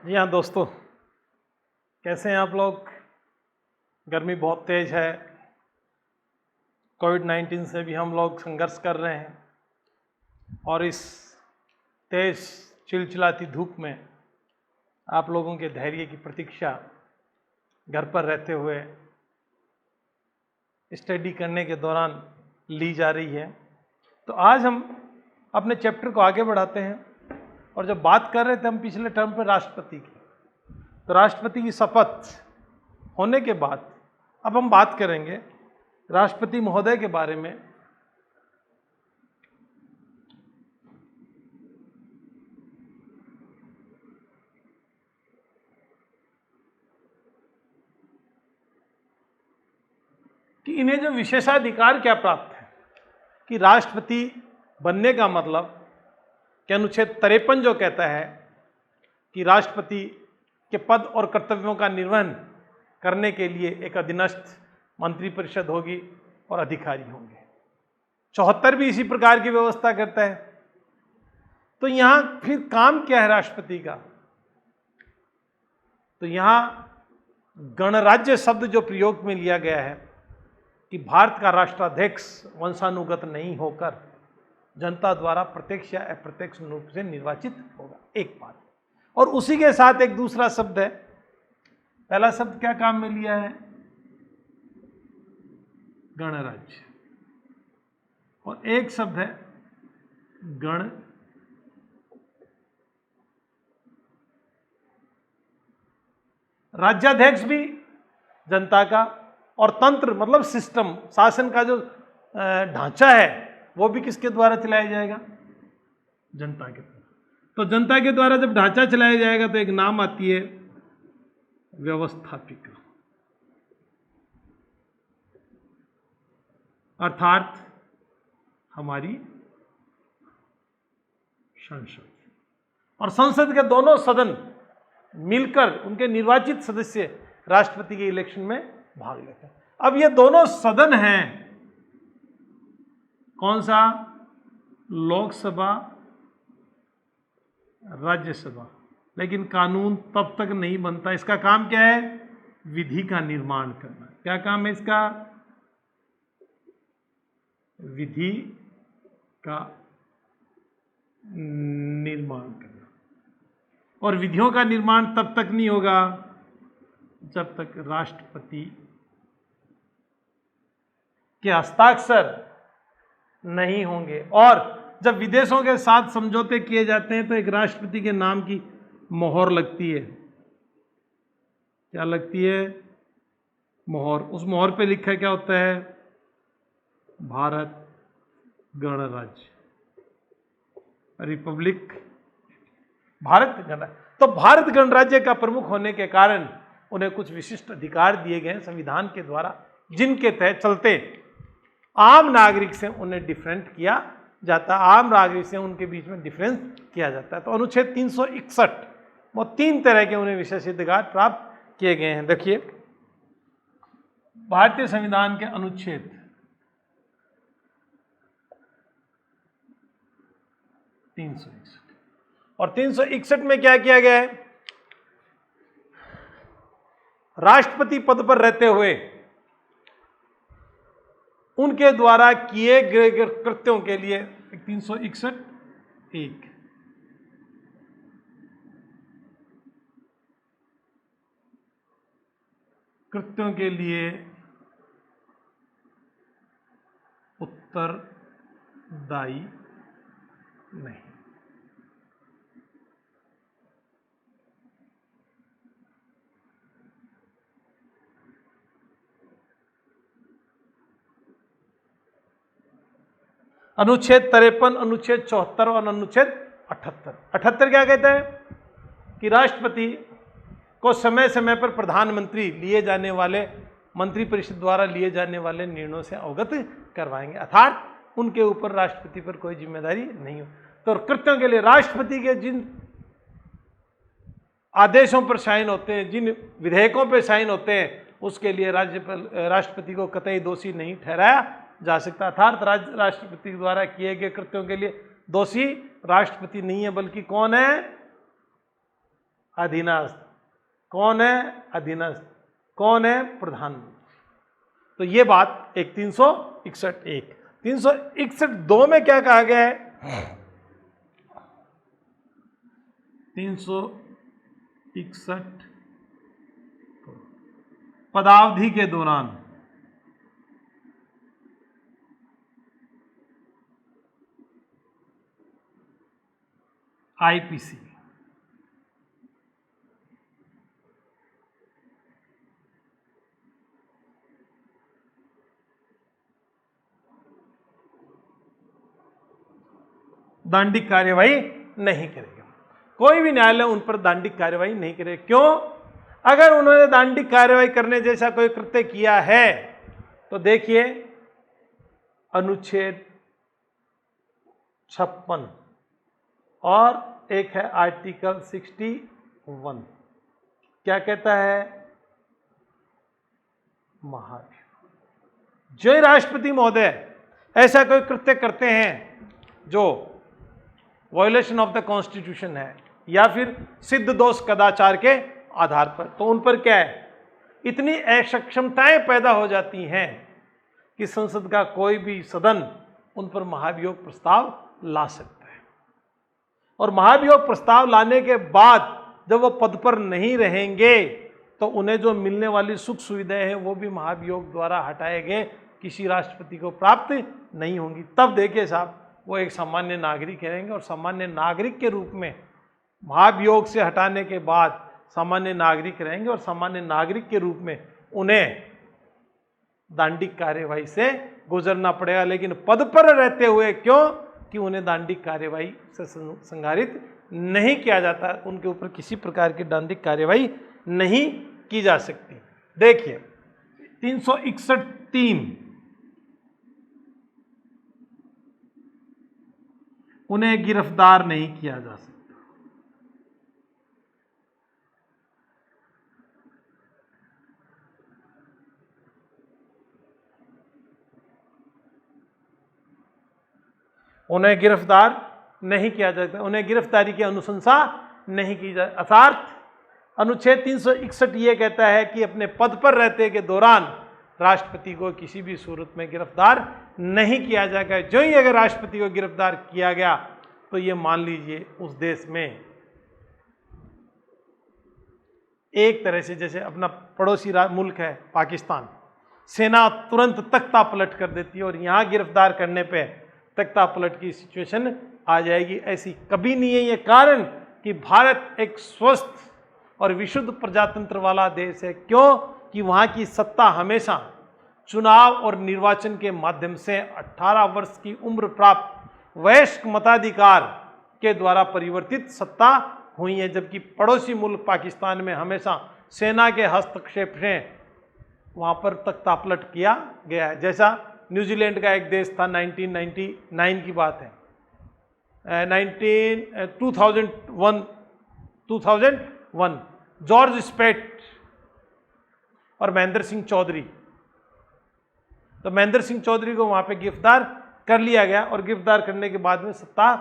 जी हाँ दोस्तों, कैसे हैं आप लोग। गर्मी बहुत तेज है। कोविड-19 से भी हम लोग संघर्ष कर रहे हैं और इस तेज चिलचिलाती धूप में आप लोगों के धैर्य की प्रतीक्षा घर पर रहते हुए स्टडी करने के दौरान ली जा रही है। तो आज हम अपने चैप्टर को आगे बढ़ाते हैं और जब बात कर रहे थे हम पिछले टर्म पर राष्ट्रपति की, तो राष्ट्रपति की शपथ होने के बाद अब हम बात करेंगे राष्ट्रपति महोदय के बारे में। कि इन्हें जो विशेषाधिकार क्या प्राप्त है, कि राष्ट्रपति बनने का मतलब कि अनुच्छेद 53 जो कहता है कि राष्ट्रपति के पद और कर्तव्यों का निर्वहन करने के लिए एक अधीनस्थ मंत्रिपरिषद होगी और अधिकारी होंगे। 74 भी इसी प्रकार की व्यवस्था करता है। तो यहां फिर काम क्या है राष्ट्रपति का, तो यहां गणराज्य शब्द जो प्रयोग में लिया गया है कि भारत का राष्ट्राध्यक्ष वंशानुगत नहीं होकर जनता द्वारा प्रत्यक्ष या अप्रत्यक्ष रूप से निर्वाचित होगा, एक बात। और उसी के साथ एक दूसरा शब्द है, पहला शब्द क्या काम में लिया है, गणराज्य, और एक शब्द है गण राज्याध्यक्ष भी जनता का, और तंत्र मतलब सिस्टम, शासन का जो ढांचा है वो भी किसके द्वारा चलाया जाएगा, जनता के द्वारा। तो जनता के द्वारा जब ढांचा चलाया जाएगा तो एक नाम आती है व्यवस्थापिका, अर्थात हमारी संसद। और संसद के दोनों सदन मिलकर उनके निर्वाचित सदस्य राष्ट्रपति के इलेक्शन में भाग लेते हैं। अब ये दोनों सदन हैं, कौन सा, लोकसभा, राज्यसभा, लेकिन कानून तब तक नहीं बनता। इसका काम क्या है, विधि का निर्माण करना। क्या काम है इसका, विधि का निर्माण करना। और विधियों का निर्माण तब तक नहीं होगा जब तक राष्ट्रपति के हस्ताक्षर नहीं होंगे। और जब विदेशों के साथ समझौते किए जाते हैं तो एक राष्ट्रपति के नाम की मोहर लगती है। क्या लगती है, मोहर। उस मोहर पे लिखा क्या होता है, भारत गणराज्य, रिपब्लिक भारत गणराज्य। तो भारत गणराज्य का प्रमुख होने के कारण उन्हें कुछ विशिष्ट अधिकार दिए गए संविधान के द्वारा, जिनके तहत चलते आम नागरिक से उन्हें डिफरेंट किया जाता है, आम नागरिक से उनके बीच में डिफरेंस किया जाता है। तो अनुच्छेद 361 वो 3 तरह के उन्हें विशेष अधिकार प्राप्त किए गए हैं। देखिए, भारतीय संविधान के अनुच्छेद 361 और 361 में क्या किया गया है, राष्ट्रपति पद पर रहते हुए उनके द्वारा किए गए कृत्यों के लिए 361(1) कृत्यों के लिए उत्तरदायी नहीं। अनुच्छेद 53, अनुच्छेद 74 और अनुच्छेद 78। 78 क्या कहता है कि राष्ट्रपति को समय समय पर प्रधानमंत्री लिए जाने वाले मंत्रिपरिषद द्वारा लिए जाने वाले निर्णयों से अवगत करवाएंगे, अर्थात उनके ऊपर राष्ट्रपति पर कोई जिम्मेदारी नहीं हो। तो कृत्यों के लिए राष्ट्रपति के जिन आदेशों पर साइन होते हैं, जिन विधेयकों पर साइन होते हैं, उसके लिए राष्ट्रपति को कतई दोषी नहीं ठहराया जा सकता। अर्थात राष्ट्रपति द्वारा किए गए कृत्यों के लिए दोषी राष्ट्रपति नहीं है, बल्कि कौन है, अधीनस्थ। कौन है अधीनस्थ, कौन है प्रधानमंत्री। तो ये बात एक 361 361(2) में क्या कहा गया है? 361 पदावधि के दौरान आईपीसी दांडिक कार्यवाही नहीं करेगा। कोई भी न्यायालय उन पर दांडिक कार्यवाही नहीं करेगा। क्यों? अगर उन्होंने दांडिक कार्यवाही करने जैसा कोई कृत्य किया है तो देखिए अनुच्छेद 56 और एक है आर्टिकल 61। क्या कहता है? महाभियोग। जो राष्ट्रपति महोदय ऐसा कोई कृत्य करते हैं जो वायोलेशन ऑफ द कॉन्स्टिट्यूशन है या फिर सिद्ध दोष कदाचार के आधार पर, तो उन पर क्या है, इतनी असक्षमताएं पैदा हो जाती हैं कि संसद का कोई भी सदन उन पर महाभियोग प्रस्ताव ला सकता है। और महाभियोग प्रस्ताव लाने के बाद जब वो पद पर नहीं रहेंगे तो उन्हें जो मिलने वाली सुख सुविधाएं हैं वो भी महाभियोग द्वारा हटाए गए किसी राष्ट्रपति को प्राप्त नहीं होंगी। तब देखिए साहब, वो एक सामान्य नागरिक रहेंगे और सामान्य नागरिक के रूप में महाभियोग से हटाने के बाद सामान्य नागरिक रहेंगे और सामान्य नागरिक के रूप में उन्हें दांडिक कार्यवाही से गुजरना पड़ेगा। लेकिन पद पर रहते हुए क्यों? कि उन्हें दांडिक कार्यवाही से संगारित नहीं किया जाता, उनके ऊपर किसी प्रकार की दांडिक कार्यवाही नहीं की जा सकती। देखिए 361(3) उन्हें गिरफ्तार नहीं किया जा सकता। उन्हें गिरफ्तार नहीं किया जा सकता, उन्हें गिरफ्तारी की अनुशंसा नहीं की जा। अर्थात अनुच्छेद 361 ये कहता है कि अपने पद पर रहते के दौरान राष्ट्रपति को किसी भी सूरत में गिरफ्तार नहीं किया जाएगा। जो ही अगर राष्ट्रपति को गिरफ्तार किया गया तो ये मान लीजिए उस देश में एक तरह से जैसे अपना पड़ोसी मुल्क है पाकिस्तान, सेना तुरंत तख्ता पलट कर देती है और यहाँ गिरफ्तार करने पे तख्ता पलट की सिचुएशन आ जाएगी। ऐसी कभी नहीं है। ये कारण कि भारत एक स्वस्थ और विशुद्ध प्रजातंत्र वाला देश है। क्यों? कि वहाँ की सत्ता हमेशा चुनाव और निर्वाचन के माध्यम से 18 वर्ष की उम्र प्राप्त वयस्क मताधिकार के द्वारा परिवर्तित सत्ता हुई है, जबकि पड़ोसी मुल्क पाकिस्तान में हमेशा सेना के हस्तक्षेप से वहाँ पर तख्ता पलट किया गया है। जैसा न्यूजीलैंड का एक देश था, 1999 की बात है, 2001 जॉर्ज स्पेट और महेंद्र सिंह चौधरी। तो महेंद्र सिंह चौधरी को वहां पे गिरफ्तार कर लिया गया और गिरफ्तार करने के बाद में सत्ता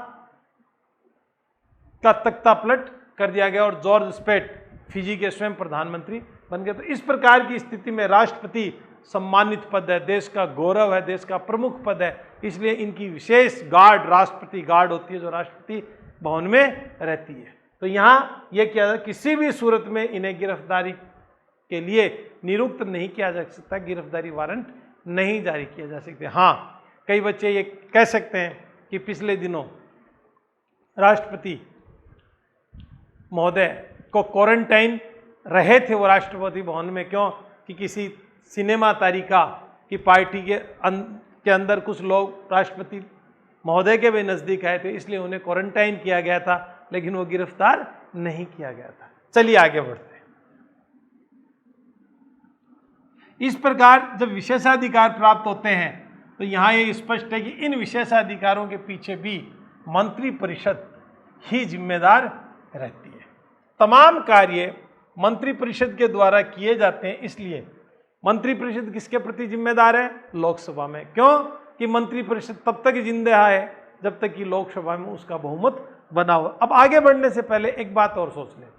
का तख्ता पलट कर दिया गया और जॉर्ज स्पेट फिजी के स्वयं प्रधानमंत्री बन गए। तो इस प्रकार की स्थिति में राष्ट्रपति सम्मानित पद है, देश का गौरव है, देश का प्रमुख पद है, इसलिए इनकी विशेष गार्ड राष्ट्रपति गार्ड होती है जो राष्ट्रपति भवन में रहती है। तो यहाँ ये किया किसी भी सूरत में इन्हें गिरफ्तारी के लिए नियुक्त नहीं किया जा सकता, गिरफ्तारी वारंट नहीं जारी किया जा सकते। हाँ, कई बच्चे ये कह सकते हैं कि पिछले दिनों राष्ट्रपति महोदय को क्वारंटाइन रहे थे वो राष्ट्रपति भवन में। क्यों? कि किसी सिनेमा तारिका की पार्टी के अंदर कुछ लोग राष्ट्रपति महोदय के भी नज़दीक आए थे, इसलिए उन्हें क्वारंटाइन किया गया था, लेकिन वो गिरफ्तार नहीं किया गया था। चलिए आगे बढ़ते हैं। इस प्रकार जब विशेषाधिकार प्राप्त होते हैं तो यहाँ ये स्पष्ट है कि इन विशेषाधिकारों के पीछे भी मंत्रिपरिषद ही जिम्मेदार रहती है। तमाम कार्य मंत्रिपरिषद के द्वारा किए जाते हैं, इसलिए मंत्रिपरिषद किसके प्रति जिम्मेदार है? लोकसभा में। क्यों? कि मंत्रिपरिषद तब तक जिंदा है जब तक कि लोकसभा में उसका बहुमत बना हो। अब आगे बढ़ने से पहले एक बात और सोच लेते हैं।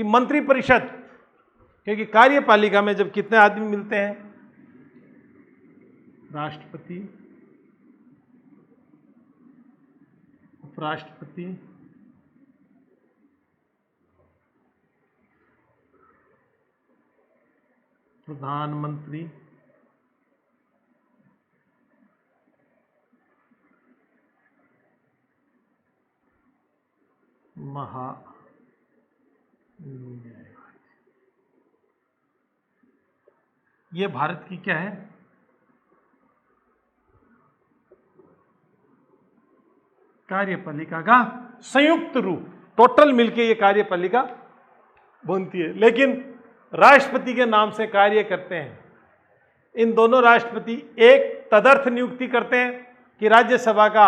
कि मंत्रिपरिषद, क्योंकि कार्यपालिका में जब कितने आदमी मिलते हैं, राष्ट्रपति, उपराष्ट्रपति, प्रधानमंत्री, ये भारत की क्या है, कार्यपालिका का संयुक्त रूप, टोटल मिलके ये कार्यपालिका बनती है। लेकिन राष्ट्रपति के नाम से कार्य करते हैं। इन दोनों राष्ट्रपति एक तदर्थ नियुक्ति करते हैं कि राज्यसभा का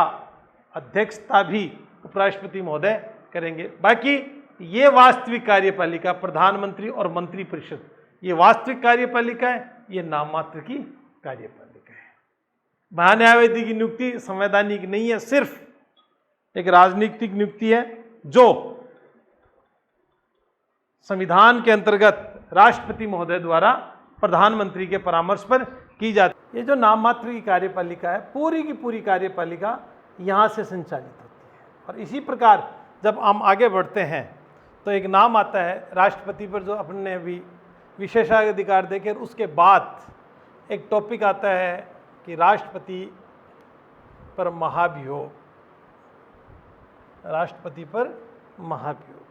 अध्यक्षता भी उपराष्ट्रपति महोदय करेंगे। बाकी ये वास्तविक कार्यपालिका, प्रधानमंत्री और मंत्रिपरिषद, ये वास्तविक कार्यपालिका है, ये नाम मात्र की कार्यपालिका है। महान्यायवादी की नियुक्ति संवैधानिक नहीं है, सिर्फ एक राजनीतिक नियुक्ति है जो संविधान के अंतर्गत राष्ट्रपति महोदय द्वारा प्रधानमंत्री के परामर्श पर की जाती है। ये जो नाम मात्र की कार्यपालिका है, पूरी की पूरी कार्यपालिका यहाँ से संचालित होती है। और इसी प्रकार जब हम आगे बढ़ते हैं तो एक नाम आता है राष्ट्रपति पर, जो अपने भी विशेषाधिकार देखे, उसके बाद एक टॉपिक आता है कि राष्ट्रपति पर महाभियोग, राष्ट्रपति पर महाभियोग।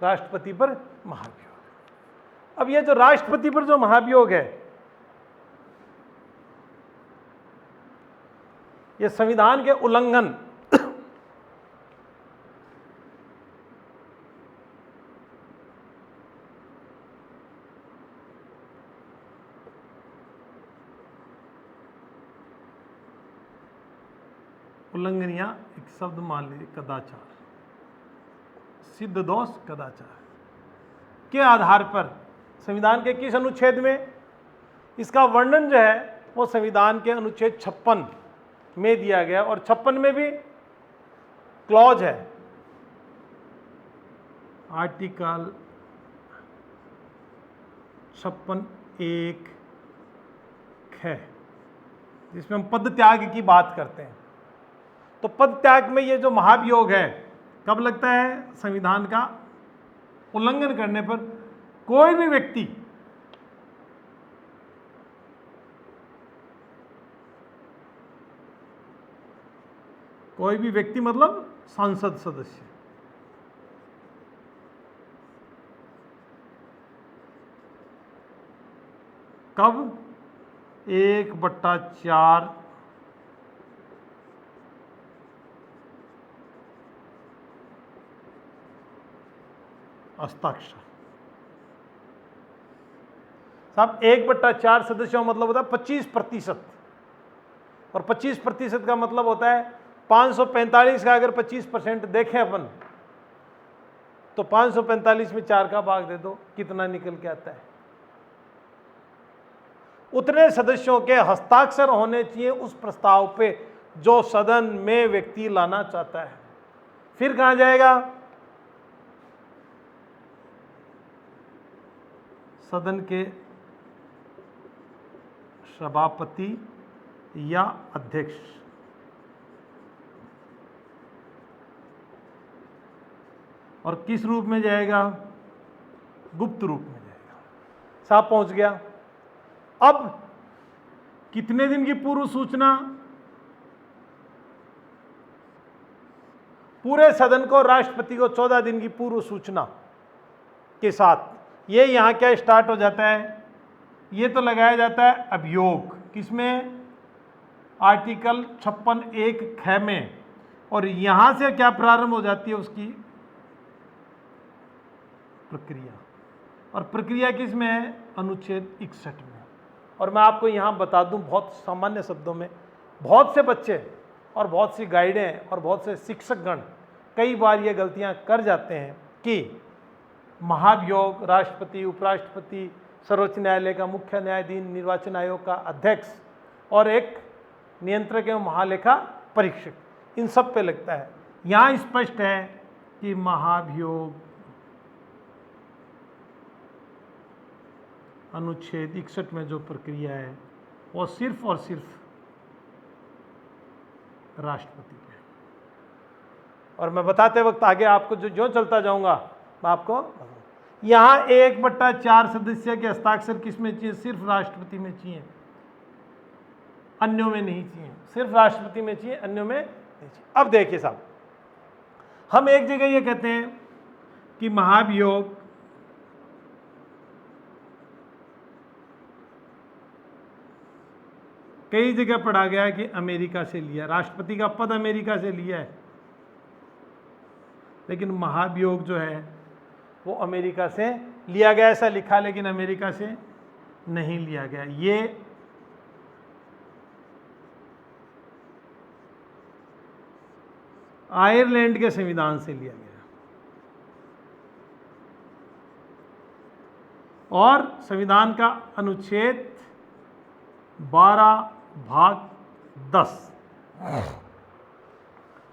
राष्ट्रपति पर महाभियोग। अब ये जो राष्ट्रपति पर जो महाभियोग है, ये संविधान के उल्लंघन उल्लंघनिया, एक शब्द मान लीजिए, कदाचार, सिद्ध दोष कदाचार के आधार पर संविधान के किस अनुच्छेद में, इसका वर्णन जो है वो संविधान के अनुच्छेद 56 में दिया गया। और 56 में भी क्लॉज है, आर्टिकल 56(1) है, जिसमें हम पद त्याग की बात करते हैं। तो पद त्याग में ये जो महाभियोग है कब लगता है, संविधान का उल्लंघन करने पर कोई भी व्यक्ति मतलब संसद सदस्य, कब 1/4 हस्ताक्षर। साहब 1/4 सदस्यों मतलब होता है 25%, और 25% का मतलब होता है 545 का अगर 25% देखें अपन, तो 545 में 4 का भाग दे दो, कितना निकल के आता है। उतने सदस्यों के हस्ताक्षर होने चाहिए उस प्रस्ताव पे जो सदन में व्यक्ति लाना चाहता है। फिर कहां जाएगा, सदन के सभापति या अध्यक्ष, और किस रूप में जाएगा, गुप्त रूप में जाएगा। साहब पहुंच गया। अब कितने दिन की पूर्व सूचना, पूरे सदन को राष्ट्रपति को 14 दिन की पूर्व सूचना के साथ ये यहां क्या स्टार्ट हो जाता है, ये तो लगाया जाता है अभियोग, किसमें, आर्टिकल 56(1) ख में, और यहां से क्या प्रारंभ हो जाती है उसकी प्रक्रिया, और प्रक्रिया किस में है, अनुच्छेद 61 में। और मैं आपको यहां बता दूं बहुत सामान्य शब्दों में, बहुत से बच्चे और बहुत सी गाइडें और बहुत से शिक्षकगण कई बार ये गलतियां कर जाते हैं कि महाभियोग, राष्ट्रपति, उपराष्ट्रपति, सर्वोच्च न्यायालय का मुख्य न्यायाधीश, निर्वाचन आयोग का अध्यक्ष और एक नियंत्रक एवं महालेखा परीक्षक, इन सब पे लगता है। यहाँ स्पष्ट है कि महाभियोग अनुच्छेद 61 में जो प्रक्रिया है वो सिर्फ और सिर्फ राष्ट्रपति पे है। और मैं बताते वक्त आगे आपको जो चलता जाऊंगा मैं आपको यहाँ 1/4 सदस्य के हस्ताक्षर किसमें चाहिए? सिर्फ राष्ट्रपति में चाहिए, अन्यों में नहीं चाहिए। सिर्फ राष्ट्रपति में चाहिए, अन्यों में नहीं चाहिए। अब देखिए साहब, हम एक जगह ये कहते हैं कि महाभियोग कई जगह पढ़ा गया है कि अमेरिका से लिया, राष्ट्रपति का पद अमेरिका से लिया है, लेकिन महाभियोग जो है वो अमेरिका से लिया गया, ऐसा लिखा, लेकिन अमेरिका से नहीं लिया गया। ये आयरलैंड के संविधान से लिया गया और संविधान का अनुच्छेद 12(10)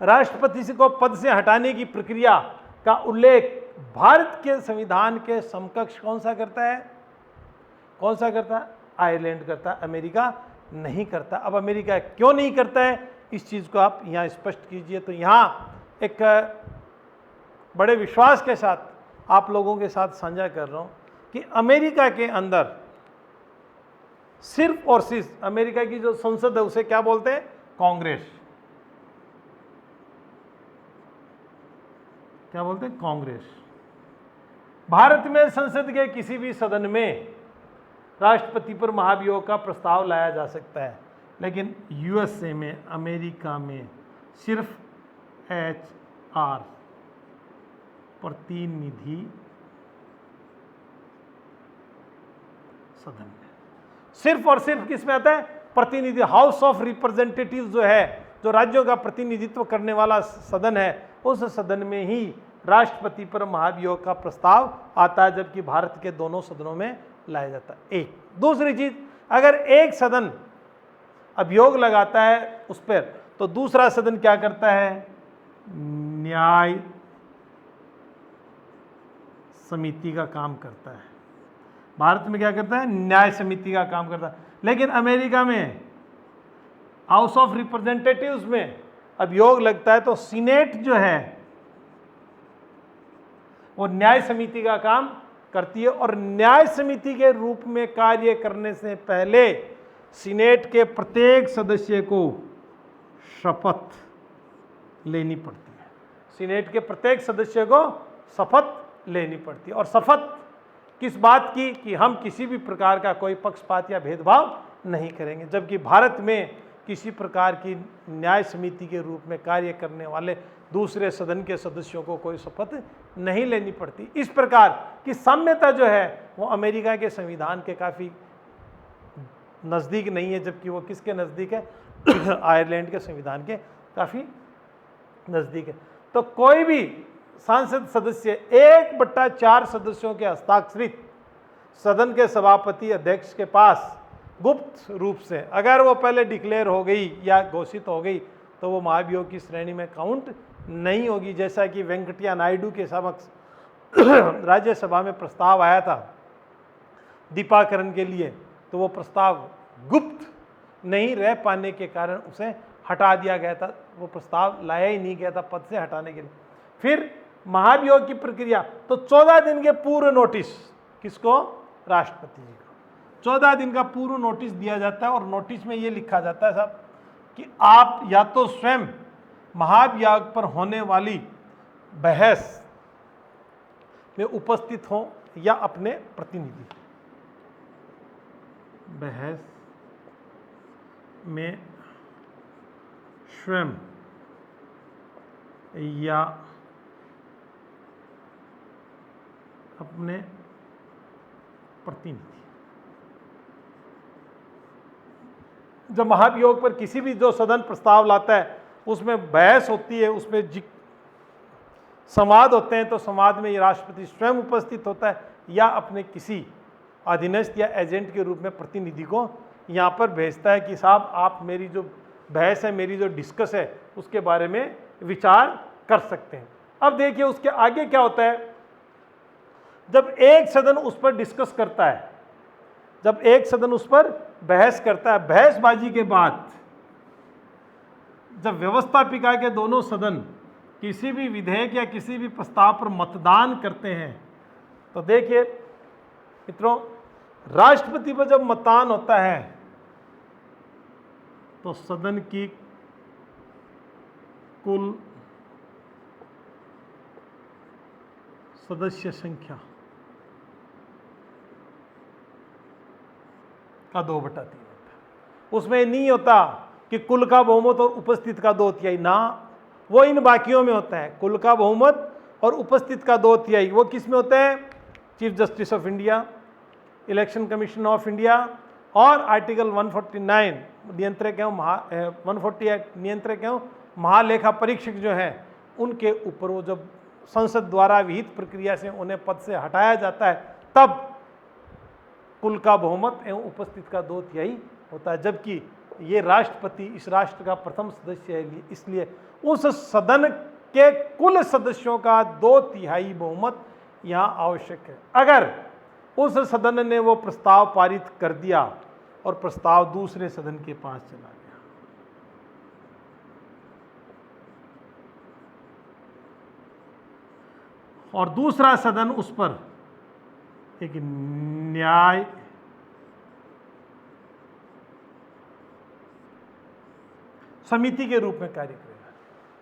राष्ट्रपति को पद से हटाने की प्रक्रिया का उल्लेख भारत के संविधान के समकक्ष कौन सा करता है? कौन सा करता है? आयरलैंड करता है, अमेरिका नहीं करता। अब अमेरिका क्यों नहीं करता है, इस चीज़ को आप यहाँ स्पष्ट कीजिए। तो यहाँ एक बड़े विश्वास के साथ आप लोगों के साथ साझा कर रहा हूँ कि अमेरिका के अंदर सिर्फ और सिर्फ अमेरिका की जो संसद है उसे क्या बोलते हैं? कांग्रेस। क्या बोलते हैं? कांग्रेस। भारत में संसद के किसी भी सदन में राष्ट्रपति पर महाभियोग का प्रस्ताव लाया जा सकता है, लेकिन यूएसए में, अमेरिका में सिर्फ HR प्रतिनिधि सदन में, सिर्फ और सिर्फ किस में आता है? प्रतिनिधि, हाउस ऑफ रिप्रेजेंटेटिव जो है, जो राज्यों का प्रतिनिधित्व करने वाला सदन है, उस सदन में ही राष्ट्रपति पर महाभियोग का प्रस्ताव आता है, जबकि भारत के दोनों सदनों में लाया जाता है। एक दूसरी चीज, अगर एक सदन अभियोग लगाता है उस पर, तो दूसरा सदन क्या करता है? न्याय समिति का काम करता है। भारत में क्या करता है? न्याय समिति का काम करता है। लेकिन अमेरिका में हाउस ऑफ रिप्रेजेंटेटिव्स में अभियोग लगता है तो सीनेट जो है वो न्याय समिति का काम करती है, और न्याय समिति के रूप में कार्य करने से पहले सीनेट के प्रत्येक सदस्य को शपथ लेनी पड़ती है। सीनेट के प्रत्येक सदस्य को शपथ लेनी पड़ती है, और शपथ किस बात की? कि हम किसी भी प्रकार का कोई पक्षपात या भेदभाव नहीं करेंगे। जबकि भारत में किसी प्रकार की न्याय समिति के रूप में कार्य करने वाले दूसरे सदन के सदस्यों को कोई शपथ नहीं लेनी पड़ती। इस प्रकार की साम्यता जो है वो अमेरिका के संविधान के काफ़ी नज़दीक नहीं है, जबकि वो किसके नज़दीक है? आयरलैंड के संविधान के काफ़ी नज़दीक है। तो कोई भी सांसद सदस्य 1/4 सदस्यों के हस्ताक्षरित सदन के सभापति अध्यक्ष के पास गुप्त रूप से, अगर वो पहले डिक्लेयर हो गई या घोषित हो गई, तो वो महाभियोग की श्रेणी में काउंट नहीं होगी। जैसा कि वेंकटैया नायडू के समक्ष राज्यसभा में प्रस्ताव आया था दीपाकरण के लिए, तो वो प्रस्ताव गुप्त नहीं रह पाने के कारण उसे हटा दिया गया था। वो प्रस्ताव लाया ही नहीं गया था पद से हटाने के लिए। फिर महाभियोग की प्रक्रिया, तो 14 दिन के पूर्व नोटिस किसको? राष्ट्रपति जी को 14 दिन का पूर्व नोटिस दिया जाता है, और नोटिस में ये लिखा जाता है साहब कि आप या तो स्वयं महाभियोग पर होने वाली बहस में उपस्थित हों या अपने प्रतिनिधि। बहस में स्वयं या अपने प्रतिनिधि। जब महाभियोग पर किसी भी जो सदन प्रस्ताव लाता है उसमें बहस होती है, उसमें संवाद होते हैं, तो संवाद में ये राष्ट्रपति स्वयं उपस्थित होता है या अपने किसी अधीनस्थ या एजेंट के रूप में प्रतिनिधि को यहाँ पर भेजता है कि साहब आप मेरी जो बहस है, मेरी जो डिस्कस है, उसके बारे में विचार कर सकते हैं। अब देखिए उसके आगे क्या होता है। जब एक सदन उस पर डिस्कस करता है, जब एक सदन उस पर बहस करता है, बहसबाजी के बाद जब व्यवस्थापिका के दोनों सदन किसी भी विधेयक या किसी भी प्रस्ताव पर मतदान करते हैं, तो देखिए मित्रों, राष्ट्रपति पर जब मतदान होता है तो सदन की कुल सदस्य संख्या का 2/3 होता है। उसमें नहीं होता कि कुल का बहुमत और उपस्थित का 2/3, ना, वो इन बाकियों में होता है। कुल का बहुमत और उपस्थित का 2/3 वो किस में होता है? Chief justice of India, election commission of India और आर्टिकल 149 नियंत्रक एवं 148 नियंत्रक एवं महालेखा परीक्षक जो हैं उनके ऊपर वो जब संसद द्वारा विहित प्रक्रिया से उन्हें पद से हटाया जाता है, तब कुल का बहुमत एवं उपस्थित का 2/3 होता है। जबकि ये राष्ट्रपति इस राष्ट्र का प्रथम सदस्य है, इसलिए उस सदन के कुल सदस्यों का 2/3 बहुमत यहाँ आवश्यक है। अगर उस सदन ने वो प्रस्ताव पारित कर दिया और प्रस्ताव दूसरे सदन के पास चला गया, और दूसरा सदन उस पर एक न्याय समिति के रूप में कार्य करेगा।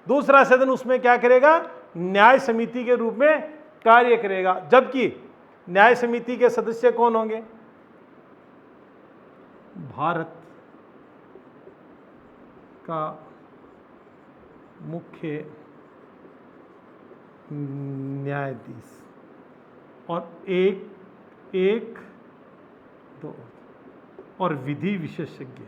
दूसरा सदन उसमें क्या करेगा? न्याय समिति के रूप में कार्य करेगा। जबकि न्याय समिति के सदस्य कौन होंगे? भारत का मुख्य न्यायाधीश और एक दो और विधि विशेषज्ञ,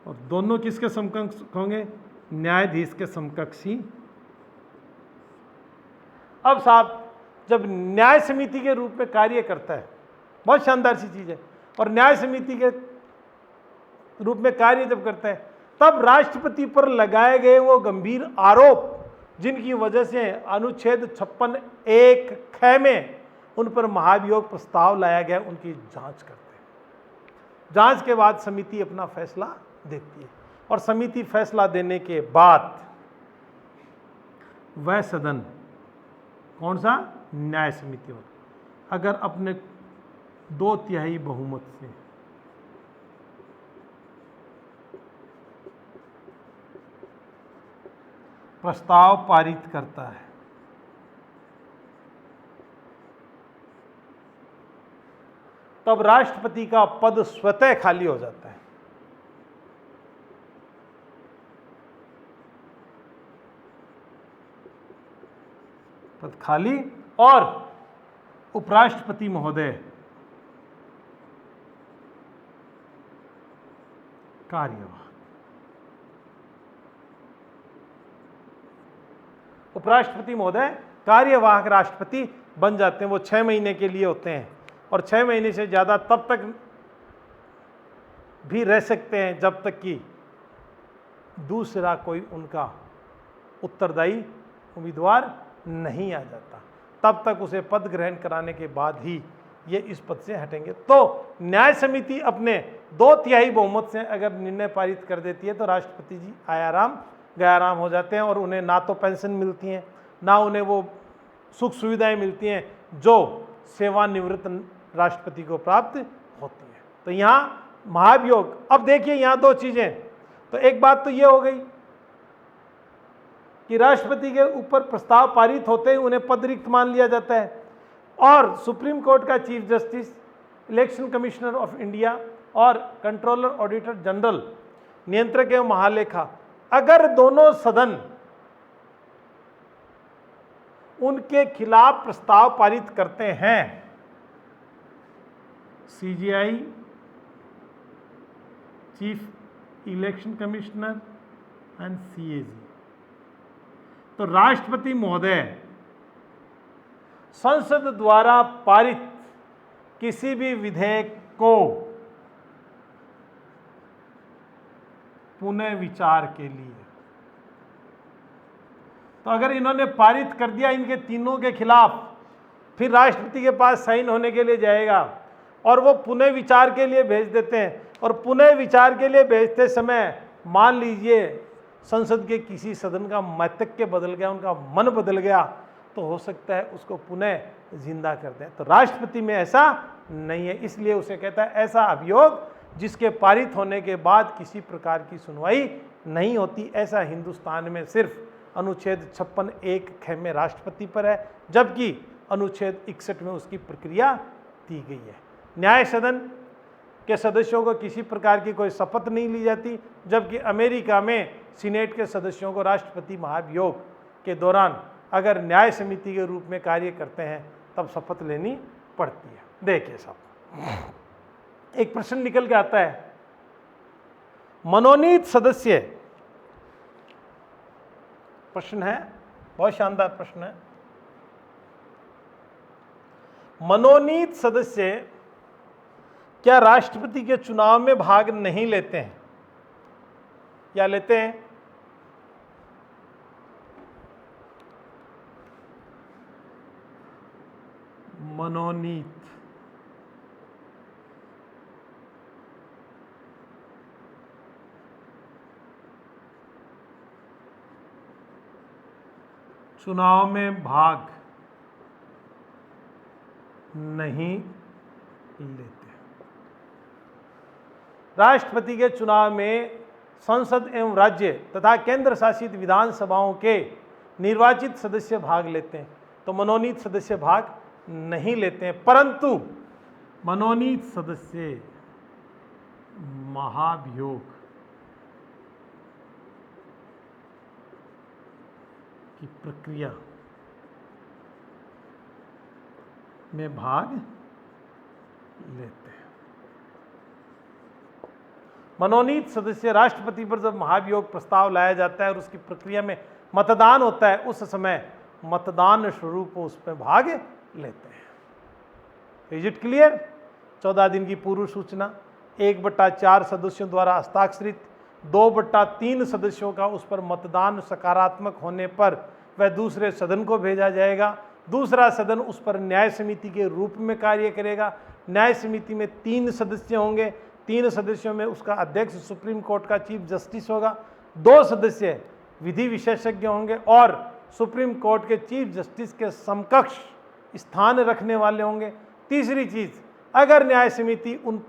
और दोनों किसके समकक्ष होंगे? न्यायाधीश के समकक्षी। अब साहब जब न्याय समिति के रूप में कार्य करता है, बहुत शानदार सी चीज है, और न्याय समिति के रूप में कार्य जब करता है, तब राष्ट्रपति पर लगाए गए वो गंभीर आरोप जिनकी वजह से अनुच्छेद 56(1) ख में उन पर महाभियोग प्रस्ताव लाया गया, उनकी जांच करते हैं। जांच के बाद समिति अपना फैसला देती है, और समिति फैसला देने के बाद वह सदन, कौन सा? न्याय समिति होता, अगर अपने 2/3 बहुमत से प्रस्ताव पारित करता है, तब राष्ट्रपति का पद स्वतः खाली हो जाता है। पद खाली, और उपराष्ट्रपति महोदय कार्यवाहक, उपराष्ट्रपति महोदय कार्यवाहक राष्ट्रपति बन जाते हैं। वो 6 महीने के लिए होते हैं, और 6 महीने से ज़्यादा तब तक भी रह सकते हैं जब तक कि दूसरा कोई उनका उत्तरदायी उम्मीदवार नहीं आ जाता। तब तक उसे पद ग्रहण कराने के बाद ही ये इस पद से हटेंगे। तो न्याय समिति अपने 2/3 बहुमत से अगर निर्णय पारित कर देती है, तो राष्ट्रपति जी आयाराम गयाराम हो जाते हैं, और उन्हें ना तो पेंशन मिलती हैं, ना उन्हें वो सुख सुविधाएं मिलती हैं जो सेवानिवृत्त राष्ट्रपति को प्राप्त होती हैं। तो यहाँ महाभियोग, अब देखिए यहाँ 2 चीज़ें। तो एक बात तो ये हो गई कि राष्ट्रपति के ऊपर प्रस्ताव पारित होते ही उन्हें पद रिक्त मान लिया जाता है, और सुप्रीम कोर्ट का chief justice, election commissioner of India और कंट्रोलर ऑडिटर जनरल, नियंत्रक एवं महालेखा, अगर दोनों सदन उनके खिलाफ प्रस्ताव पारित करते हैं, CGI chief election commissioner and CAG. तो राष्ट्रपति महोदय संसद द्वारा पारित किसी भी विधेयक को पुनः विचार के लिए, तो अगर इन्होंने पारित कर दिया इनके तीनों के खिलाफ, फिर राष्ट्रपति के पास साइन होने के लिए जाएगा और वो पुनः विचार के लिए भेज देते हैं। और पुनः विचार के लिए भेजते समय मान लीजिए संसद के किसी सदन का मस्तक बदल गया, उनका मन बदल गया, तो हो सकता है उसको पुनः जिंदा कर दें। तो राष्ट्रपति में ऐसा नहीं है, इसलिए उसे कहता है ऐसा अभियोग जिसके पारित होने के बाद किसी प्रकार की सुनवाई नहीं होती। ऐसा हिंदुस्तान में सिर्फ अनुच्छेद 56(1) ख में राष्ट्रपति पर है, जबकि अनुच्छेद 61 में उसकी प्रक्रिया दी गई है। न्याय सदन के सदस्यों को किसी प्रकार की कोई शपथ नहीं ली जाती, जबकि अमेरिका में सीनेट के सदस्यों को राष्ट्रपति महाभियोग के दौरान अगर न्याय समिति के रूप में कार्य करते हैं तब शपथ लेनी पड़ती है। देखिए साहब, एक प्रश्न निकल के आता है, मनोनीत सदस्य, प्रश्न है, बहुत शानदार प्रश्न है, मनोनीत सदस्य क्या राष्ट्रपति के चुनाव में भाग नहीं लेते हैं या लेते हैं? मनोनीत चुनाव में भाग नहीं लेते। राष्ट्रपति के चुनाव में संसद एवं राज्य तथा केंद्र शासित विधानसभाओं के निर्वाचित सदस्य भाग लेते हैं, तो मनोनीत सदस्य भाग नहीं लेते हैं। परंतु मनोनीत सदस्य महाभियोग की प्रक्रिया में भाग लेते हैं। मनोनीत सदस्य राष्ट्रपति पर जब महाभियोग प्रस्ताव लाया जाता है और उसकी प्रक्रिया में मतदान होता है, उस समय मतदान स्वरूप उसमें भाग लेते हैं। Is it clear? 14 दिन की पूर्व सूचना, 1/4 सदस्यों द्वारा हस्ताक्षरित, 2/3 सदस्यों का उस पर मतदान सकारात्मक होने पर वह दूसरे सदन को भेजा जाएगा। दूसरा सदन उस पर न्याय समिति के रूप में कार्य करेगा। न्याय समिति में 3 सदस्य होंगे, 3 सदस्यों में उसका अध्यक्ष सुप्रीम कोर्ट का चीफ जस्टिस होगा, 2 सदस्य विधि विशेषज्ञ होंगे और सुप्रीम कोर्ट के चीफ जस्टिस के समकक्ष स्थान रखने वाले होंगे। तीसरी चीज़, अगर न्याय समिति उन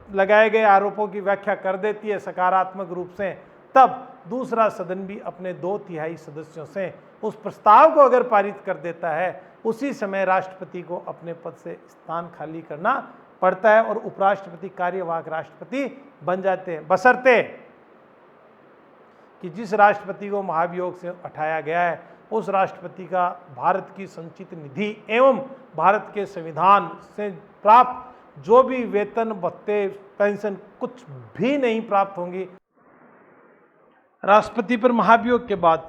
लगाए गए आरोपों की व्याख्या कर देती है सकारात्मक रूप से, तब दूसरा सदन भी अपने 2/3 सदस्यों से उस प्रस्ताव को अगर पारित कर देता है, उसी समय राष्ट्रपति को अपने पद से स्थान खाली करना पड़ता है और उपराष्ट्रपति कार्यवाहक राष्ट्रपति बन जाते हैं, बशर्ते कि जिस राष्ट्रपति को महाभियोग से हटाया गया है उस राष्ट्रपति का भारत की संचित निधि एवं भारत के संविधान से प्राप्त जो भी वेतन, भत्ते, पेंशन कुछ भी नहीं प्राप्त होंगी। राष्ट्रपति पर महाभियोग के बाद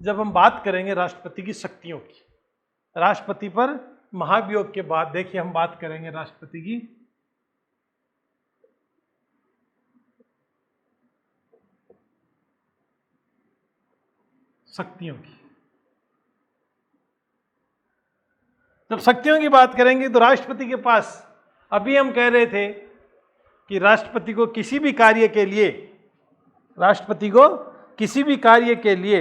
जब हम बात करेंगे राष्ट्रपति की शक्तियों की, राष्ट्रपति पर महाभियोग के बाद देखिए हम बात करेंगे राष्ट्रपति की शक्तियों की। जब शक्तियों की बात करेंगे तो राष्ट्रपति के पास, अभी हम कह रहे थे कि राष्ट्रपति को किसी भी कार्य के लिए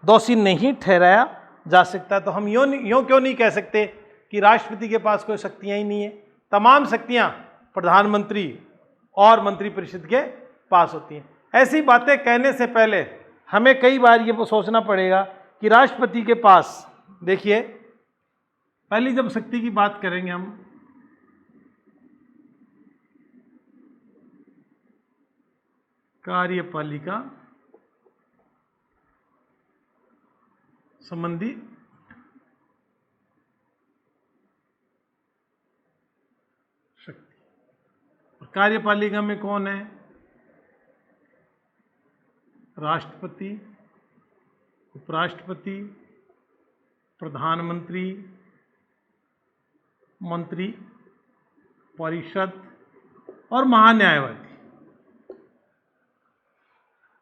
दोषी नहीं ठहराया जा सकता। तो हम यूँ क्यों नहीं कह सकते कि राष्ट्रपति के पास कोई शक्तियाँ ही नहीं है? तमाम शक्तियाँ प्रधानमंत्री और मंत्रिपरिषद के पास होती हैं। ऐसी बातें कहने से पहले हमें कई बार ये सोचना पड़ेगा कि राष्ट्रपति के पास, देखिए पहली जब शक्ति की बात करेंगे हम, कार्यपालिका संबंधी शक्ति, और कार्यपालिका में कौन है? राष्ट्रपति, उपराष्ट्रपति, प्रधानमंत्री, मंत्री परिषद और महान्यायवादी।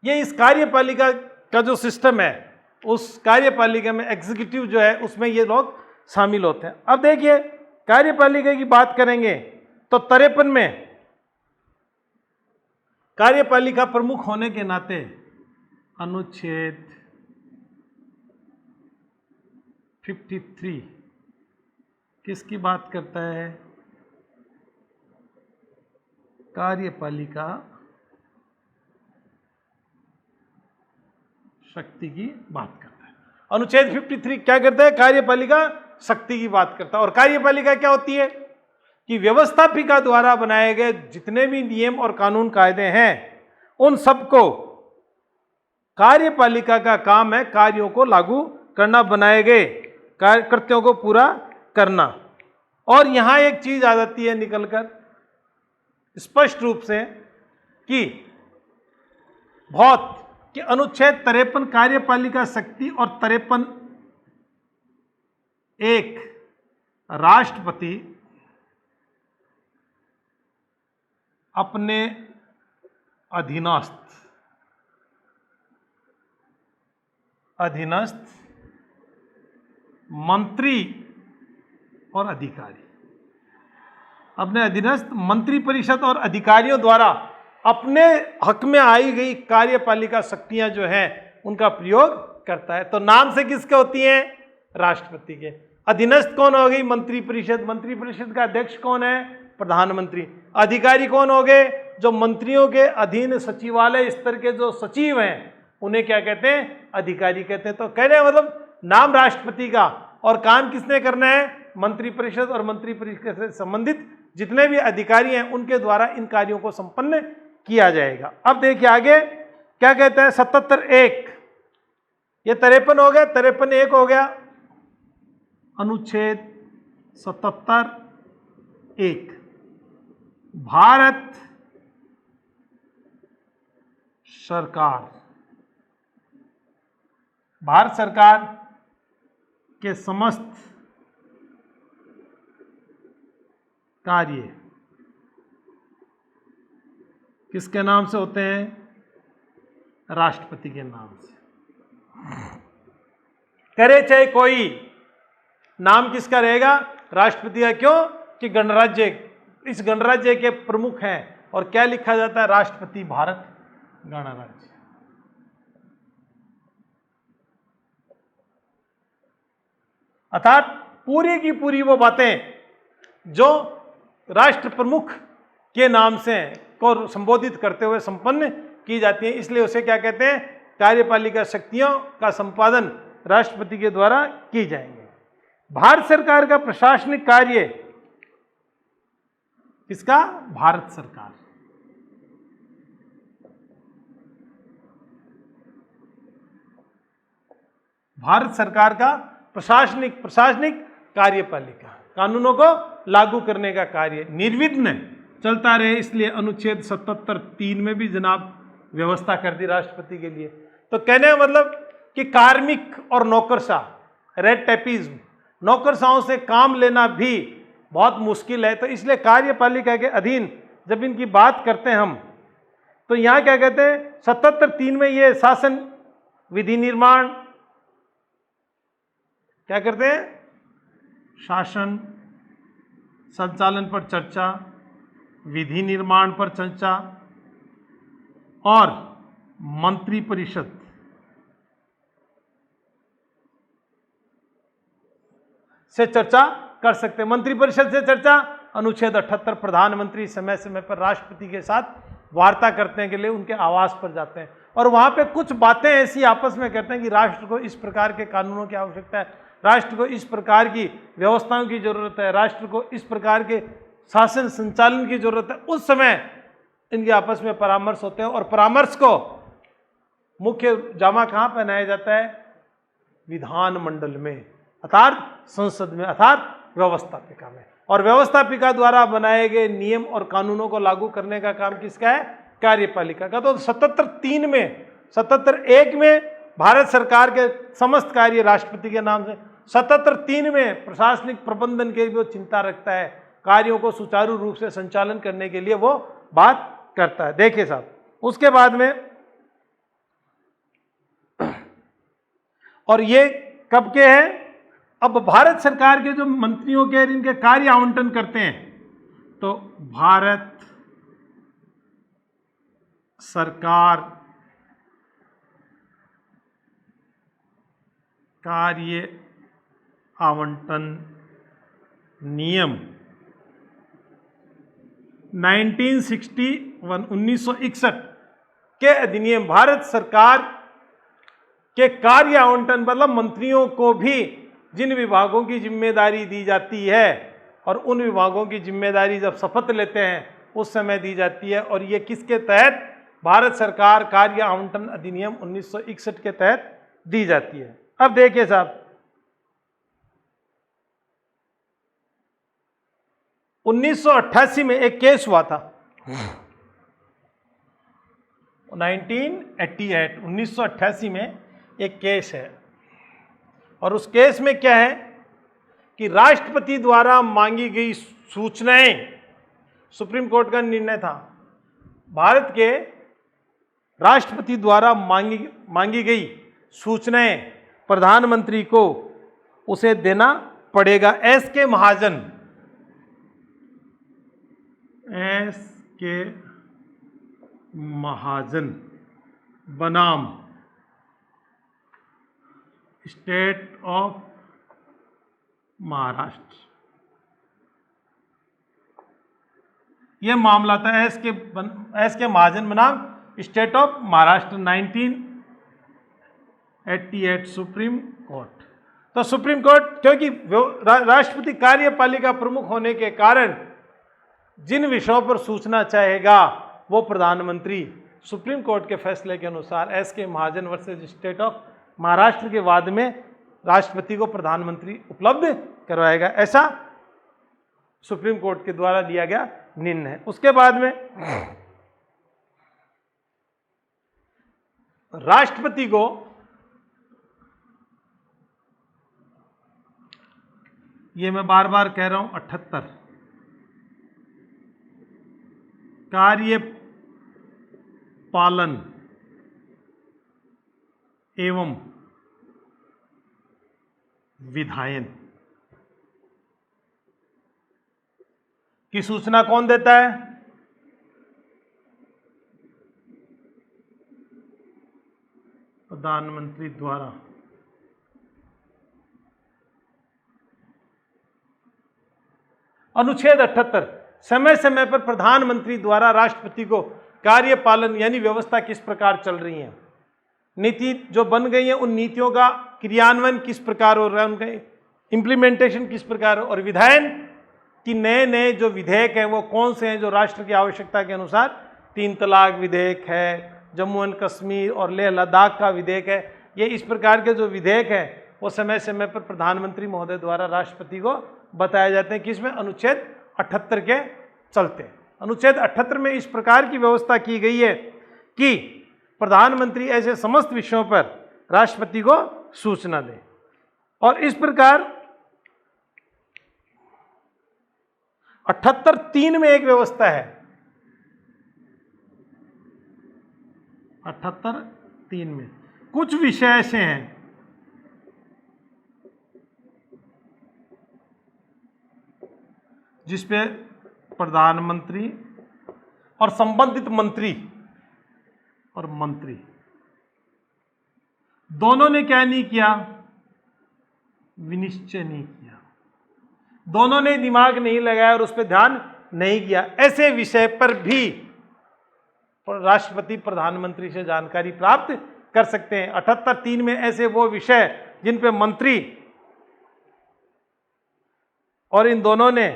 ये इस कार्यपालिका का जो सिस्टम है, उस कार्यपालिका में एग्जीक्यूटिव जो है उसमें ये लोग शामिल होते हैं। अब देखिए कार्यपालिका की बात करेंगे तो 53 में कार्यपालिका प्रमुख होने के नाते अनुच्छेद 53 किसकी बात करता है? कार्यपालिका शक्ति की बात करता है। अनुच्छेद 53 क्या करता है? कार्यपालिका शक्ति की बात करता है। और कार्यपालिका क्या होती है कि व्यवस्थापिका द्वारा बनाए गए जितने भी नियम और कानून कायदे हैं उन सबको कार्यपालिका का काम है कार्यों को लागू करना, बनाए गए कृत्यों को पूरा करना। और यहां एक चीज आ जाती है निकलकर स्पष्ट रूप से कि बहुत कि अनुच्छेद 53 कार्यपालिका शक्ति और 53 एक राष्ट्रपति अपने अधीनस्थ मंत्री और अधिकारी, अपने अधीनस्थ मंत्री परिषद और अधिकारियों द्वारा अपने हक में आई गई कार्यपालिका शक्तियां जो हैं उनका प्रयोग करता है। तो नाम से किसके होती हैं? राष्ट्रपति के। अधीनस्थ कौन हो गई? मंत्री परिषद। मंत्री परिषद का अध्यक्ष कौन है? प्रधानमंत्री। अधिकारी कौन हो गए? जो मंत्रियों के अधीन सचिवालय स्तर के जो सचिव हैं उन्हें क्या कहते हैं? अधिकारी कहते हैं। तो कह रहे हैं मतलब नाम राष्ट्रपति का और काम किसने करना है? मंत्री परिषद और मंत्री परिषद से संबंधित जितने भी अधिकारी हैं उनके द्वारा इन कार्यों को संपन्न किया जाएगा। अब देखिए आगे क्या कहते हैं? 77(1) ये 53 हो गया, 53(1) हो गया। अनुच्छेद 77(1) भारत सरकार के समस्त कार्य किसके नाम से होते हैं? राष्ट्रपति के नाम से। करे चाहे कोई, नाम किसका रहेगा? राष्ट्रपति का। क्यों? कि गणराज्य, इस गणराज्य के प्रमुख हैं। और क्या लिखा जाता है? राष्ट्रपति भारत गणराज्य। अर्थात पूरी की पूरी वो बातें जो राष्ट्र प्रमुख के नाम से को संबोधित करते हुए संपन्न की जाती है, इसलिए उसे क्या कहते हैं? कार्यपालिका शक्तियों का संपादन राष्ट्रपति के द्वारा की जाएंगे। भारत सरकार का प्रशासनिक कार्य किसका? भारत सरकार। भारत सरकार का प्रशासनिक कार्यपालिका, कानूनों को लागू करने का कार्य निर्विघ्न चलता रहे, इसलिए अनुच्छेद 77(3) में भी जनाब व्यवस्था कर दी राष्ट्रपति के लिए। तो कहने का मतलब कि कार्मिक और नौकरशाह, रेड टेपिज्म, नौकरशाहों से काम लेना भी बहुत मुश्किल है। तो इसलिए कार्यपालिका के अधीन जब इनकी बात करते हैं हम, तो यहाँ क्या कहते हैं? 77(3) में ये शासन, विधि निर्माण, क्या करते हैं? शासन संचालन पर चर्चा, विधि निर्माण पर चर्चा और मंत्री परिषद से चर्चा कर सकते हैं। मंत्री परिषद से चर्चा, अनुच्छेद 78 प्रधानमंत्री समय समय पर राष्ट्रपति के साथ वार्ता करने के लिए उनके आवास पर जाते हैं और वहां पे कुछ बातें ऐसी आपस में कहते हैं कि राष्ट्र को इस प्रकार के कानूनों की आवश्यकता है, राष्ट्र को इस प्रकार की व्यवस्थाओं की जरूरत है, राष्ट्र को इस प्रकार के शासन संचालन की जरूरत है। उस समय इनके आपस में परामर्श होते हैं और परामर्श को मुख्य जामा कहाँ पहनाया जाता है? विधानमंडल में, अर्थात संसद में, अर्थात व्यवस्थापिका में। और व्यवस्थापिका द्वारा बनाए गए नियम और कानूनों को लागू करने का काम किसका है? कार्यपालिका का। तो 77(3) में 77(1) में भारत सरकार के समस्त कार्य राष्ट्रपति के नाम से, 77(3) में प्रशासनिक प्रबंधन के भी वो चिंता रखता है, कार्यों को सुचारू रूप से संचालन करने के लिए वो बात करता है। देखिए साहब, उसके बाद में, और ये कब के हैं, अब भारत सरकार के जो मंत्रियों के इनके कार्य आवंटन करते हैं, तो भारत सरकार कार्य आवंटन नियम 1961 के अधिनियम भारत सरकार के कार्य आवंटन मतलब मंत्रियों को भी जिन विभागों की जिम्मेदारी दी जाती है और उन विभागों की जिम्मेदारी जब शपथ लेते हैं उस समय दी जाती है, और ये किसके तहत, भारत सरकार कार्य आवंटन अधिनियम 1961 के तहत दी जाती है। अब देखिए साहब, 1988 में एक केस हुआ था, 1988 में एक केस है, और उस केस में क्या है कि राष्ट्रपति द्वारा मांगी गई सूचनाएं, सुप्रीम कोर्ट का निर्णय था, भारत के राष्ट्रपति द्वारा मांगी गई सूचनाएं प्रधानमंत्री को उसे देना पड़ेगा। एस के महाजन बनाम स्टेट ऑफ महाराष्ट्र, यह मामला था एस के महाजन बनाम state of Maharashtra, 1988 supreme court. तो सुप्रीम कोर्ट, क्योंकि राष्ट्रपति कार्यपालिका प्रमुख होने के कारण जिन विषयों पर सूचना चाहेगा वो प्रधानमंत्री सुप्रीम कोर्ट के फैसले के अनुसार एस के महाजन वर्सेस स्टेट ऑफ महाराष्ट्र के वाद में राष्ट्रपति को प्रधानमंत्री उपलब्ध करवाएगा, ऐसा सुप्रीम कोर्ट के द्वारा लिया गया निर्णय है। उसके बाद में राष्ट्रपति को ये मैं बार बार कह रहा हूं 78 कार्य पालन एवं विधायन की सूचना कौन देता है, प्रधानमंत्री द्वारा। अनुच्छेद 78 समय समय पर प्रधानमंत्री द्वारा राष्ट्रपति को कार्यपालन यानी व्यवस्था किस प्रकार चल रही है, नीति जो बन गई है उन नीतियों का क्रियान्वयन किस प्रकार हो रहा है, उनका इंप्लीमेंटेशन किस प्रकार हो, और विधायन कि नए नए जो विधेयक हैं वो कौन से हैं जो राष्ट्र की आवश्यकता के अनुसार, 3 तलाक विधेयक है, जम्मू एंड कश्मीर और लेह लद्दाख का विधेयक है, ये इस प्रकार के जो विधेयक हैं वो समय समय पर प्रधानमंत्री महोदय द्वारा राष्ट्रपति को बताए जाते हैं, किसमें, अनुच्छेद 78 के चलते। अनुच्छेद 78 में इस प्रकार की व्यवस्था की गई है कि प्रधानमंत्री ऐसे समस्त विषयों पर राष्ट्रपति को सूचना दे, और इस प्रकार 78(3) में एक व्यवस्था है, 78(3) में कुछ विषय ऐसे हैं जिसपे प्रधानमंत्री और संबंधित मंत्री दोनों ने क्या नहीं किया, विनिश्चय नहीं किया, दोनों ने दिमाग नहीं लगाया और उस पर ध्यान नहीं किया। ऐसे विषय पर भी राष्ट्रपति प्रधानमंत्री से जानकारी प्राप्त कर सकते हैं। 78(3) में ऐसे वो विषय जिन पे मंत्री और इन दोनों ने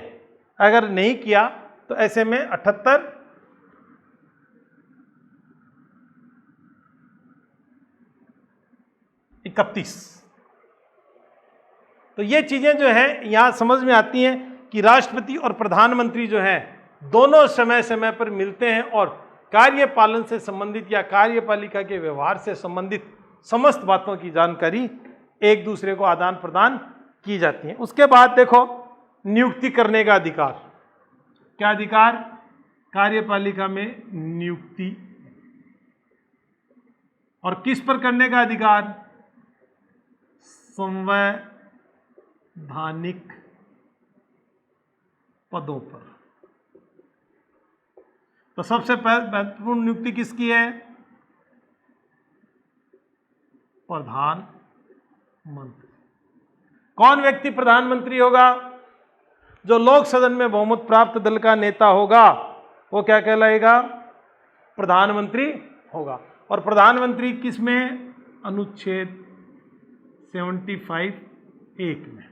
अगर नहीं किया तो ऐसे में 78(31) तो ये चीजें जो हैं यहां समझ में आती हैं कि राष्ट्रपति और प्रधानमंत्री जो हैं दोनों समय समय पर मिलते हैं और कार्यपालन से संबंधित या कार्यपालिका के व्यवहार से संबंधित समस्त बातों की जानकारी एक दूसरे को आदान प्रदान की जाती है। उसके बाद देखो नियुक्ति करने का अधिकार। क्या अधिकार? कार्यपालिका में नियुक्ति। और किस पर करने का अधिकार? संवैधानिक पदों पर। तो सबसे महत्वपूर्ण नियुक्ति किसकी है? प्रधानमंत्री। कौन व्यक्ति प्रधानमंत्री होगा? जो लोक सदन में बहुमत प्राप्त दल का नेता होगा वो क्या कहलाएगा? प्रधानमंत्री होगा। और प्रधानमंत्री किस में? अनुच्छेद 75(1) में।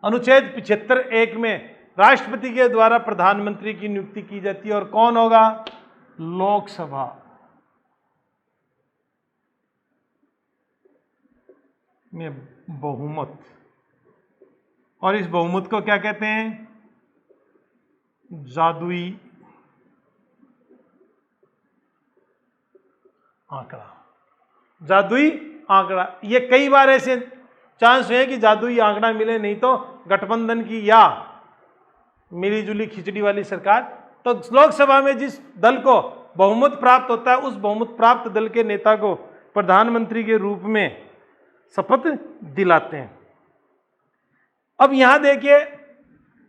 अनुच्छेद 75(1) में राष्ट्रपति के द्वारा प्रधानमंत्री की नियुक्ति की जाती है। और कौन होगा? लोकसभा में बहुमत। और इस बहुमत को क्या कहते हैं? जादुई आंकड़ा। जादुई आंकड़ा। ये कई बार ऐसे चांस हुए कि जादुई आंकड़ा मिले, नहीं तो गठबंधन की या मिलीजुली खिचड़ी वाली सरकार। तो लोकसभा में जिस दल को बहुमत प्राप्त होता है उस बहुमत प्राप्त दल के नेता को प्रधानमंत्री के रूप में शपथ दिलाते हैं। अब यहां देखिए,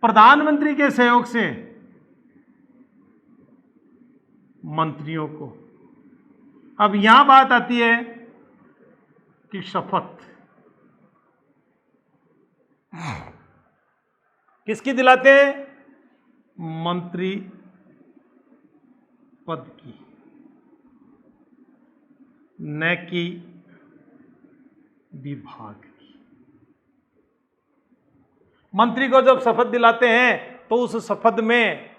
प्रधानमंत्री के सहयोग से मंत्रियों को। अब यहां बात आती है कि शपथ किसकी दिलाते हैं? मंत्री पद की, न कि विभाग की। मंत्री को जब शपथ दिलाते हैं तो उस शपथ में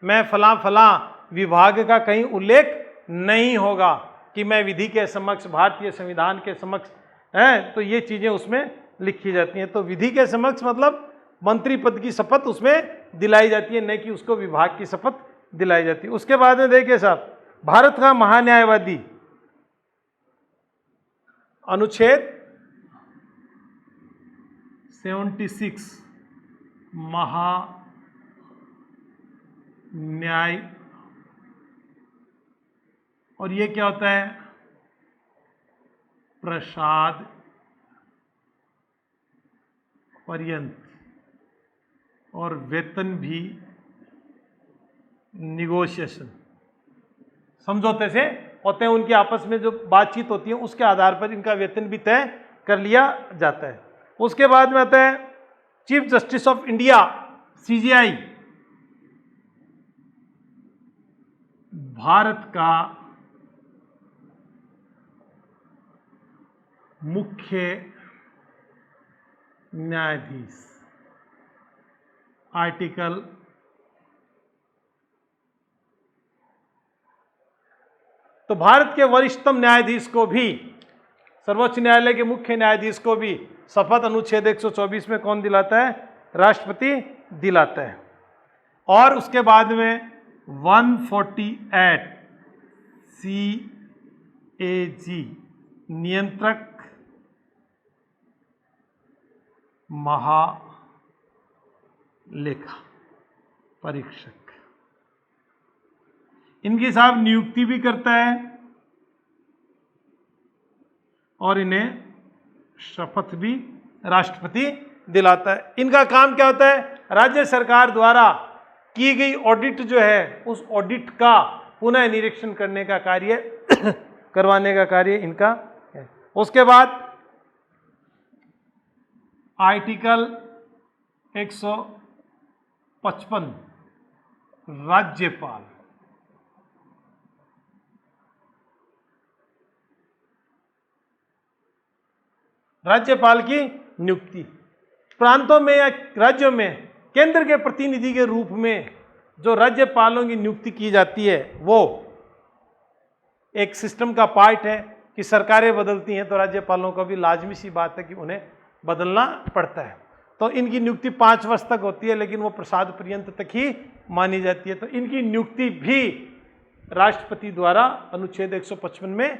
मैं फला फला विभाग का कहीं उल्लेख नहीं होगा कि मैं विधि के समक्ष, भारतीय संविधान के समक्ष है, तो ये चीजें उसमें लिखी जाती हैं। तो विधि के समक्ष मतलब मंत्री पद की शपथ उसमें दिलाई जाती है, न कि उसको विभाग की शपथ दिलाई जाती है। उसके बाद में देखिए साहब, भारत का महान्यायवादी अनुच्छेद 76 महान्याय। और ये क्या होता है? प्रसाद पर्यंत। और वेतन भी निगोशिएशन, समझौते से होते हैं, उनकी आपस में जो बातचीत होती है उसके आधार पर इनका वेतन भी तय कर लिया जाता है। उसके बाद में आता है chief justice of India, CJI, Bharat का मुख्य न्यायाधीश। आर्टिकल 'तो भारत के वरिष्ठतम न्यायाधीश को भी, सर्वोच्च न्यायालय के मुख्य न्यायाधीश को भी शपथ अनुच्छेद 124 में कौन दिलाता है? राष्ट्रपति दिलाता है। और उसके बाद में 148 CAG, नियंत्रक महालेखा परीक्षक, इनकी साहब नियुक्ति भी करता है और इन्हें शपथ भी राष्ट्रपति दिलाता है। इनका काम क्या होता है? राज्य सरकार द्वारा की गई ऑडिट जो है उस ऑडिट का पुनः निरीक्षण करने का कार्य करवाने का कार्य इनका है। उसके बाद आर्टिकल 155 राज्यपाल। राज्यपाल की नियुक्ति प्रांतों में या राज्यों में केंद्र के प्रतिनिधि के रूप में जो राज्यपालों की नियुक्ति की जाती है वो एक सिस्टम का पार्ट है कि सरकारें बदलती हैं तो राज्यपालों को भी लाजमी सी बात है कि उन्हें बदलना पड़ता है। तो इनकी नियुक्ति 5 वर्ष तक होती है, लेकिन वो प्रसाद पर्यंत तक ही मानी जाती है। तो इनकी नियुक्ति भी राष्ट्रपति द्वारा अनुच्छेद 155 में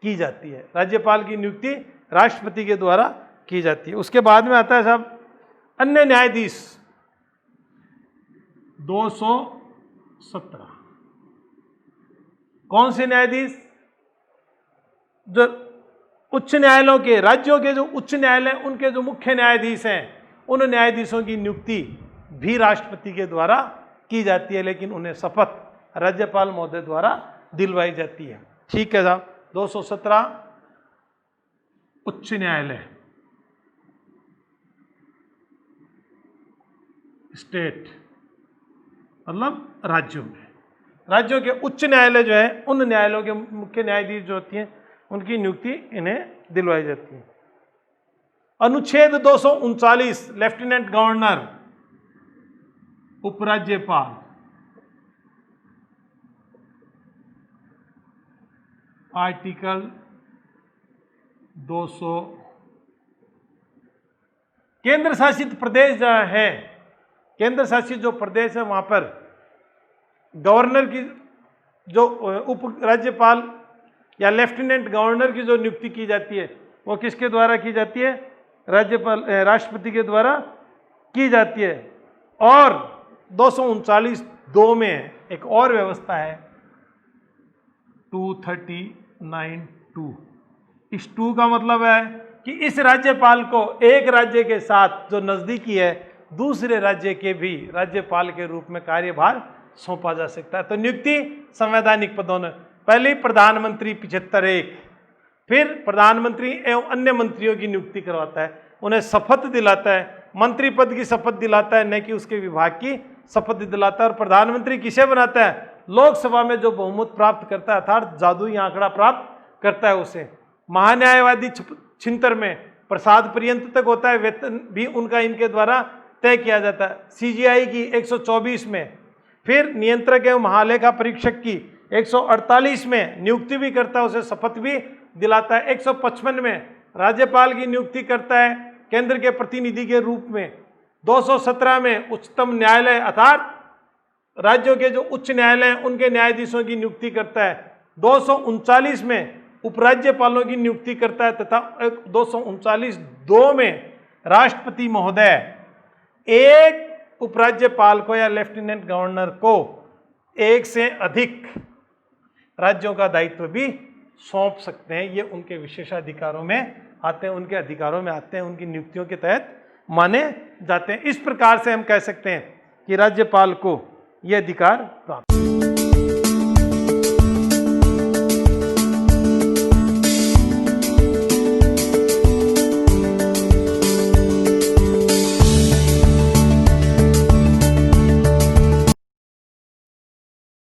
की जाती है। राज्यपाल की नियुक्ति राष्ट्रपति के द्वारा की जाती है। उसके बाद में आता है साहब अन्य न्यायाधीश 217। कौन से न्यायाधीश? जो उच्च न्यायालयों के, राज्यों के जो उच्च न्यायालय, उनके जो मुख्य न्यायाधीश हैं, उन न्यायाधीशों की नियुक्ति भी राष्ट्रपति के द्वारा की जाती है, लेकिन उन्हें शपथ राज्यपाल महोदय द्वारा दिलवाई जाती है। ठीक है साहब। 217 उच्च न्यायालय, स्टेट मतलब राज्यों में, राज्यों के उच्च न्यायालय जो है, उन न्यायालयों के मुख्य न्यायाधीश जो होती हैं, उनकी नियुक्ति इन्हें दिलवाई जाती है। अनुच्छेद 239 लेफ्टिनेंट गवर्नर, उपराज्यपाल, आर्टिकल 200। केंद्र शासित प्रदेश जहाँ है, केंद्र शासित जो प्रदेश है, वहाँ पर गवर्नर की जो उप राज्यपाल या लेफ्टिनेंट गवर्नर की जो नियुक्ति की जाती है, वो किसके द्वारा की जाती है? राज्यपाल, राष्ट्रपति के द्वारा की जाती है। और 239(2) में एक और व्यवस्था है 239(2). इस 2 का मतलब है कि इस राज्यपाल को एक राज्य के साथ जो नज़दीकी है, दूसरे राज्य के भी राज्यपाल के रूप में कार्यभार सौंपा जा सकता है। तो नियुक्ति संवैधानिक पदों में पहले प्रधानमंत्री 75(1), फिर प्रधानमंत्री एवं अन्य मंत्रियों की नियुक्ति करवाता है, उन्हें शपथ दिलाता है, मंत्री पद की शपथ दिलाता है, न कि उसके विभाग की शपथ दिलाता है। और प्रधानमंत्री किसे बनाता है? लोकसभा में जो बहुमत प्राप्त करता है, अर्थात जादुई आंकड़ा प्राप्त करता है उसे। महान्यायवादी 76 में प्रसाद पर्यंत तक होता है, वेतन भी उनका इनके द्वारा तय किया जाता है। CGI की 124 में, फिर नियंत्रक एवं महालेखा परीक्षक की 148 में नियुक्ति भी करता है, उसे शपथ भी दिलाता है। 155 में राज्यपाल की नियुक्ति करता है केंद्र के प्रतिनिधि के रूप में। 217 में उच्चतम न्यायालय अर्थात राज्यों के जो उच्च न्यायालय हैं, उनके न्यायाधीशों की नियुक्ति करता है। 239 में उपराज्यपालों की नियुक्ति करता है, तथा 239(2) में राष्ट्रपति महोदय एक उपराज्यपाल को या लेफ्टिनेंट गवर्नर को एक से अधिक राज्यों का दायित्व भी सौंप सकते हैं। ये उनके विशेषाधिकारों में आते हैं, उनके अधिकारों में आते हैं, उनकी नियुक्तियों के तहत माने जाते हैं। इस प्रकार से हम कह सकते हैं कि राज्यपाल को ये अधिकार प्राप्त